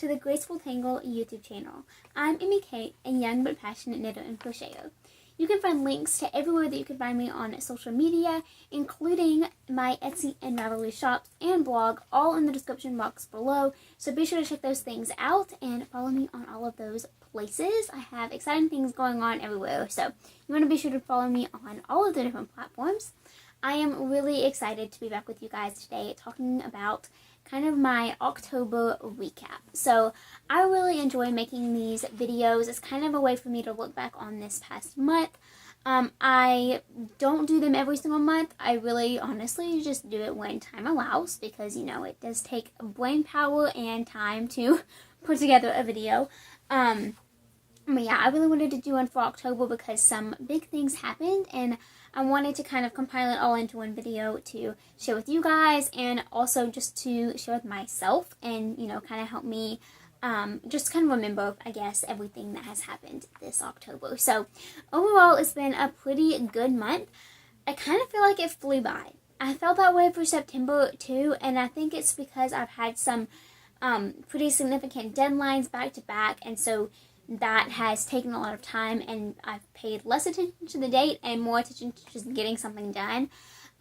to the Graceful Tangle YouTube channel. I'm Amy Kate, a young but passionate knitter and crocheter. You can find links to everywhere that you can find me on social media, including my Etsy and Ravelry shops and blog, all in the description box below. So be sure to check those things out and follow me on all of those places. I have exciting things going on everywhere, so you want to be sure to follow me on all of the different platforms. I am really excited to be back with you guys today talking about kind of my October recap. So I really enjoy making these videos. It's kind of a way for me to look back on this past month. I don't do them every single month. I really honestly just do it when time allows, because you know it does take brain power and time to put together a video. But yeah, I really wanted to do one for October because some big things happened, and I wanted to kind of compile it all into one video to share with you guys, and also just to share with myself, and you know, kind of help me just kind of remember, I guess, everything that has happened this October. So overall, it's been a pretty good month. I kind of feel like it flew by. I felt that way for September too, and I think it's because I've had some pretty significant deadlines back to back, and so that has taken a lot of time, and I've paid less attention to the date and more attention to just getting something done.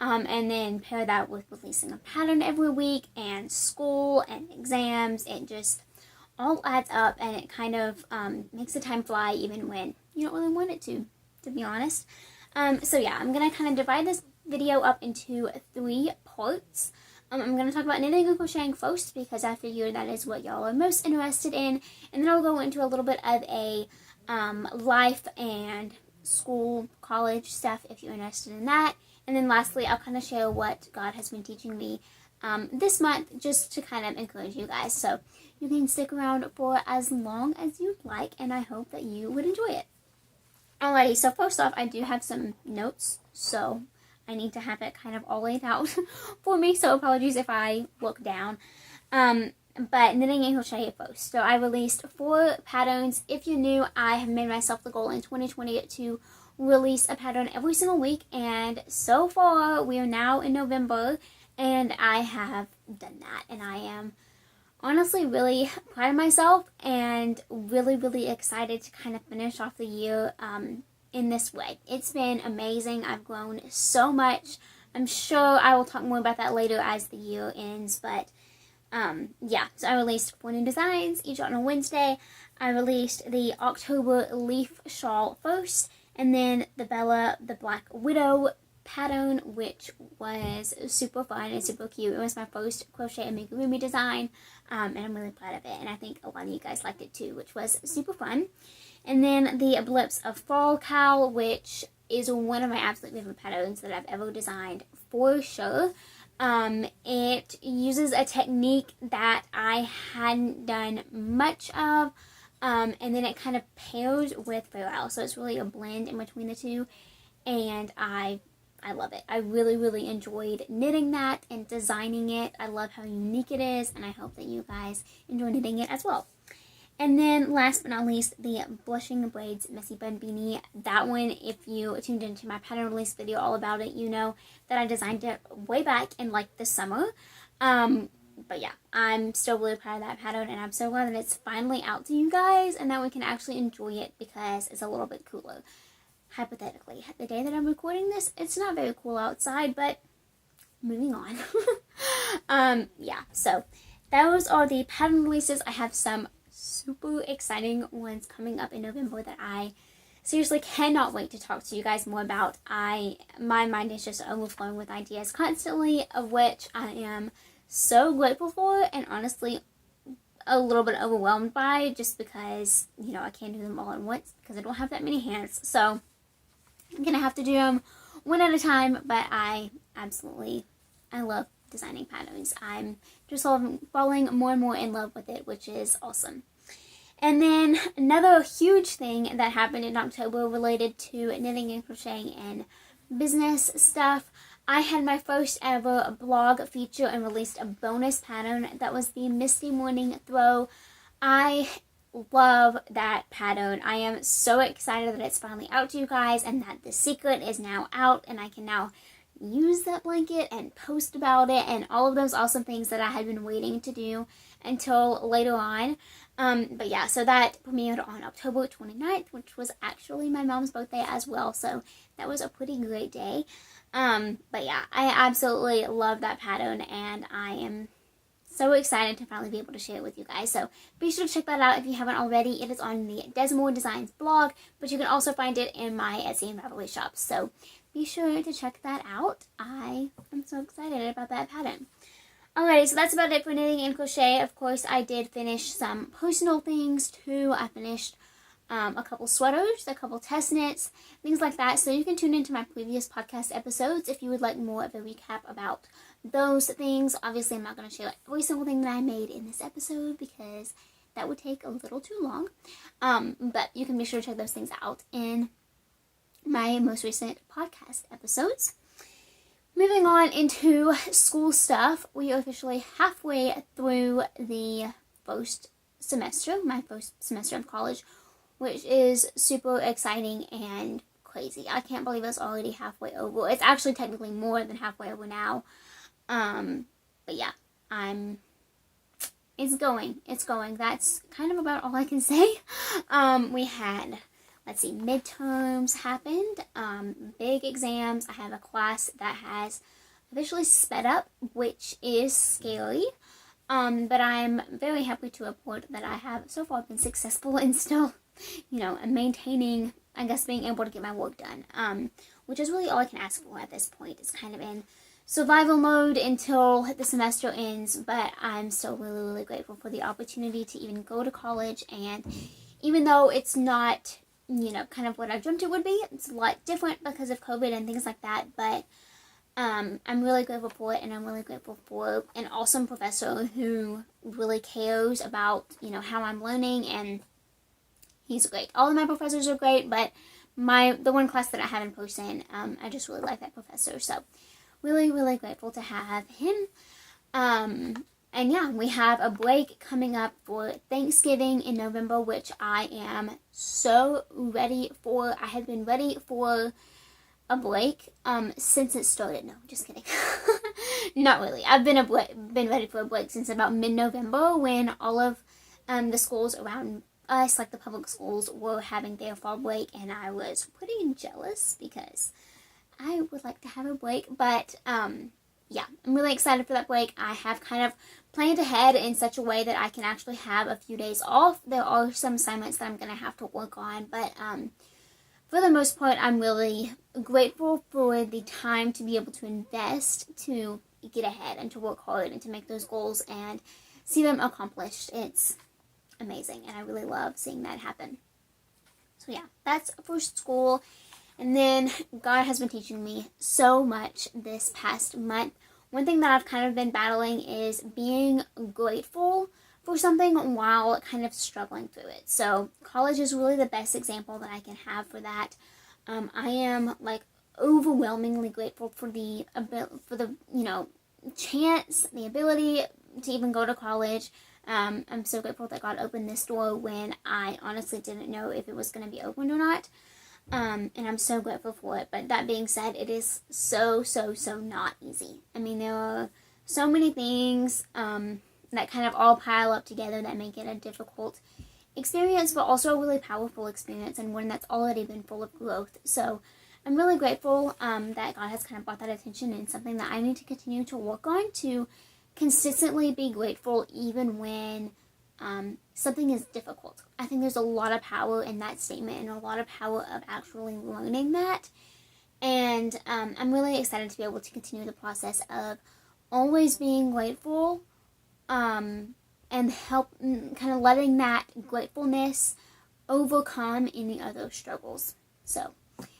And then pair that with releasing a pattern every week and school and exams. It just all adds up, and it kind of makes the time fly even when you don't really want it to be honest. So yeah, I'm going to kind of divide this video up into 3 parts. I'm going to talk about knitting and crocheting first because I figure that is what y'all are most interested in. And then I'll go into a little bit of a life and school, college stuff if you're interested in that. And then lastly, I'll kind of share what God has been teaching me this month, just to kind of encourage you guys. So you can stick around for as long as you'd like, and I hope that you would enjoy it. Alrighty, so first off, I do have some notes, so I need to have it kind of all laid out for me, so apologies if I look down. But knitting and crochet first. So I released 4 patterns. If you're new, I have made myself the goal in 2020 to release a pattern every single week, and so far we are now in November, and I have done that, and I am honestly really proud of myself and really excited to kind of finish off the year in this way. It's been amazing. I've grown so much. I'm sure I will talk more about that later as the year ends, but yeah, so I released 4 new designs, each on a Wednesday. I released the October leaf shawl first, and then the Bella the Black Widow pattern, which was super fun and super cute. It was my first crochet amigurumi design, and I'm really proud of it, and I think a lot of you guys liked it too, which was super fun. And then the Blips of Fall cowl, which is one of my absolute favorite patterns that I've ever designed for sure. It uses a technique that I hadn't done much of, and then it kind of pairs with Farewell, so it's really a blend in between the two, and I love it. I really enjoyed knitting that and designing it. I love how unique it is, and I hope that you guys enjoy knitting it as well. And then last but not least, the Blushing Braids Messy Bun Beanie. That one, if you tuned into my pattern release video all about it, you know that I designed it way back in like the summer. But yeah, I'm still really proud of that pattern, and I'm so glad that it's finally out to you guys and that we can actually enjoy it because it's a little bit cooler. Hypothetically, the day that I'm recording this, it's not very cool outside, but moving on. Yeah, so those are the pattern releases. I have some super exciting ones coming up in November that I seriously cannot wait to talk to you guys more about. My mind is just overflowing with ideas constantly, of which I am so grateful for, and honestly a little bit overwhelmed by, just because, you know, I can't do them all at once because I don't have that many hands. So I'm gonna have to do them one at a time, but I love designing patterns. I'm just falling more and more in love with it, which is awesome. And then another huge thing that happened in October related to knitting and crocheting and business stuff. I had my first ever blog feature and released a bonus pattern that was the Misty Morning Throw. I love that pattern. I am so excited that it's finally out to you guys, and that the secret is now out, and I can now use that blanket and post about it and all of those awesome things that I had been waiting to do until later on. But yeah, so that premiered on October 29th, which was actually my mom's birthday as well, so that was a pretty great day. But yeah, I absolutely love that pattern, and I am so excited to finally be able to share it with you guys. So be sure to check that out if you haven't already. It is on the Desmore Designs blog, but you can also find it in my Etsy and Ravelry shops. So be sure to check that out. I am so excited about that pattern. Alrighty, so that's about it for knitting and crochet. Of course, I did finish some personal things too. I finished a couple sweaters, a couple test knits, things like that. So you can tune into my previous podcast episodes if you would like more of a recap about those things. Obviously, I'm not going to share every single thing that I made in this episode because that would take a little too long. But you can be sure to check those things out in my most recent podcast episodes. Moving on into school stuff, we are officially halfway through the first semester, my first semester of college, which is super exciting and crazy. I can't believe it's already halfway over. It's actually technically more than halfway over now. But yeah, it's going. That's kind of about all I can say. We had, let's see, midterms happened, big exams. I have a class that has officially sped up, which is scary. But I'm very happy to report that I have so far been successful in still, and maintaining, I guess, being able to get my work done, which is really all I can ask for at this point. It's kind of in survival mode until the semester ends, but I'm still really, really grateful for the opportunity to even go to college. And even though it's not, kind of what I dreamt it would be, it's a lot different because of COVID and things like that, but I'm really grateful for it, and I'm really grateful for an awesome professor who really cares about, how I'm learning, and he's great. All of my professors are great, but the one class that I have in person, I just really like that professor, so really, really grateful to have him. And yeah, we have a break coming up for Thanksgiving in November, which I am so ready for. I have been ready for a break since it started. No, just kidding. Not really. I've been ready for a break since about mid-November, when all of the schools around us, like the public schools, were having their fall break, and I was pretty jealous because I would like to have a break. But yeah, I'm really excited for that break. I have kind of planned ahead in such a way that I can actually have a few days off. There are some assignments that I'm going to have to work on, but for the most part, I'm really grateful for the time to be able to invest to get ahead and to work hard and to make those goals and see them accomplished. It's amazing, and I really love seeing that happen. So yeah, that's for school. And then God has been teaching me so much this past month. One thing that I've kind of been battling is being grateful for something while kind of struggling through it. So college is really the best example that I can have for that. I am overwhelmingly grateful for the chance, the ability to even go to college. I'm so grateful that God opened this door when I honestly didn't know if it was going to be opened or not. And I'm so grateful for it. But that being said, it is so not easy. I mean, there are so many things that kind of all pile up together that make it a difficult experience, but also a really powerful experience, and one that's already been full of growth. So I'm really grateful that God has kind of brought that attention, and something that I need to continue to work on, to consistently be grateful even when something is difficult. I think there's a lot of power in that statement, and a lot of power of actually learning that. And I'm really excited to be able to continue the process of always being grateful, and help kind of letting that gratefulness overcome any other struggles. So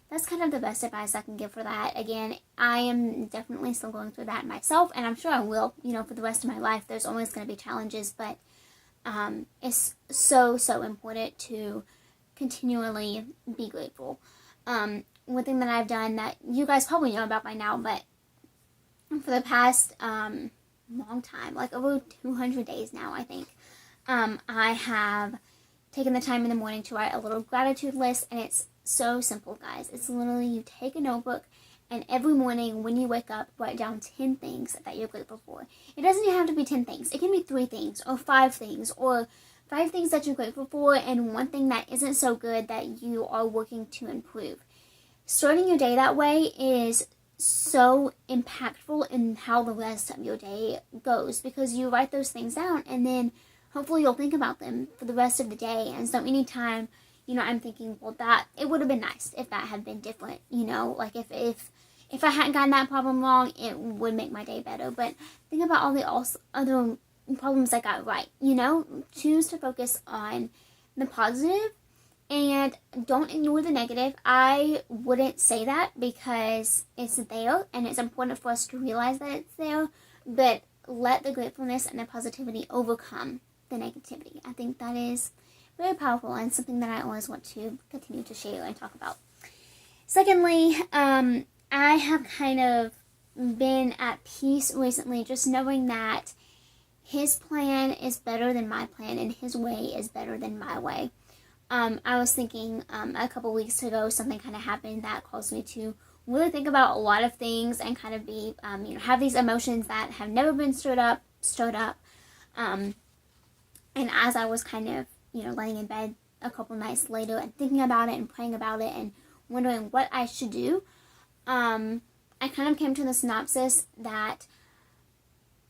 that's kind of the best advice I can give for that. Again, I am definitely still going through that myself, and I'm sure I will, for the rest of my life. There's always going to be challenges, but it's so important to continually be grateful. One thing that I've done that you guys probably know about by now, but for the past long time, like over 200 days now, I think, I have taken the time in the morning to write a little gratitude list, and it's so simple, guys. It's literally, you take a notebook And every morning when you wake up, write down 10 things that you're grateful for. It doesn't even have to be 10 things. It can be 3 things or 5 things or 5 things that you're grateful for and 1 thing that isn't so good that you are working to improve. Starting your day that way is so impactful in how the rest of your day goes, because you write those things down and then hopefully you'll think about them for the rest of the day. And so anytime, I'm thinking, well, that it would have been nice if that had been different, like if I hadn't gotten that problem wrong, it would make my day better. But think about all the other problems I got right, choose to focus on the positive and don't ignore the negative. I wouldn't say that because it's there and it's important for us to realize that it's there, but let the gratefulness and the positivity overcome the negativity. I think that is very powerful and something that I always want to continue to share and talk about. Secondly, I have kind of been at peace recently, just knowing that his plan is better than my plan and his way is better than my way. I was thinking a couple weeks ago, something kind of happened that caused me to really think about a lot of things and kind of be, have these emotions that have never been stirred up. And as I was kind of, laying in bed a couple nights later and thinking about it and praying about it and wondering what I should do, I kind of came to the synopsis that,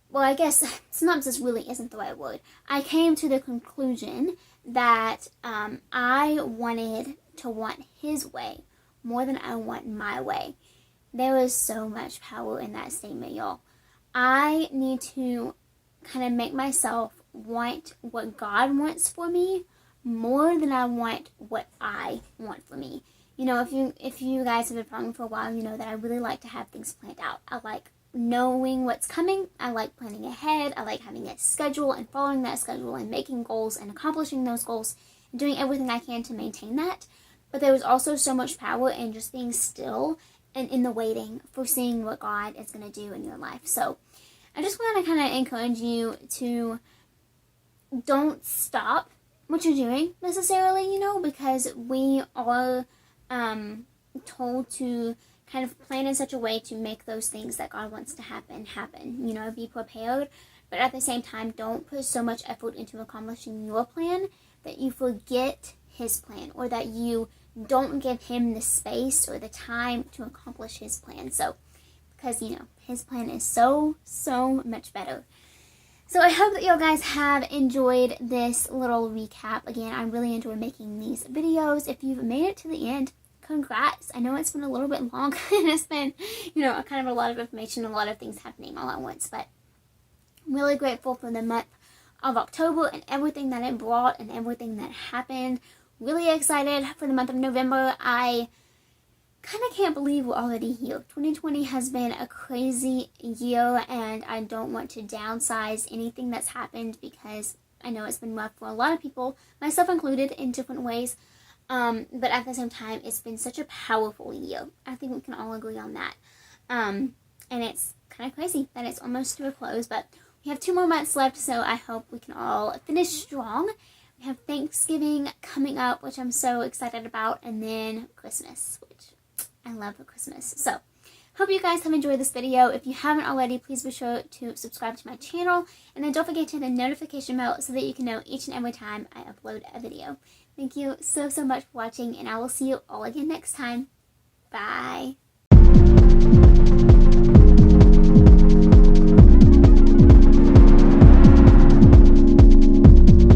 well, I guess synopsis really isn't the right word. I came to the conclusion that I wanted to want his way more than I want my way. There is so much power in that statement, y'all. I need to kind of make myself want what God wants for me more than I want what I want for me. If you guys have been following for a while, you know that I really like to have things planned out. I like knowing what's coming. I like planning ahead. I like having a schedule and following that schedule and making goals and accomplishing those goals and doing everything I can to maintain that. But there was also so much power in just being still and in the waiting for seeing what God is going to do in your life. So I just want to kind of encourage you to don't stop what you're doing necessarily, because we are told to kind of plan in such a way to make those things that God wants to happen. Be prepared, but at the same time, don't put so much effort into accomplishing your plan that you forget his plan, or that you don't give him the space or the time to accomplish his plan. So, because, his plan is so much better. So I hope that you guys have enjoyed this little recap. Again, I really enjoy making these videos. If you've made it to the end, congrats. I know it's been a little bit long and it's been, kind of a lot of information, a lot of things happening all at once, but I'm really grateful for the month of October and everything that it brought and everything that happened. Really excited for the month of November. I kind of can't believe we're already here. 2020 has been a crazy year, and I don't want to downsize anything that's happened because I know it's been rough for a lot of people, myself included, in different ways. But at the same time, it's been such a powerful year. I think we can all agree on that. And it's kind of crazy that it's almost to a close, but we have 2 more months left, so I hope we can all finish strong. We have Thanksgiving coming up, which I'm so excited about, and then Christmas, which I love for Christmas. So, hope you guys have enjoyed this video. If you haven't already, please be sure to subscribe to my channel, and then don't forget to hit the notification bell so that you can know each and every time I upload a video. Thank you so much for watching, and I will see you all again next time. Bye.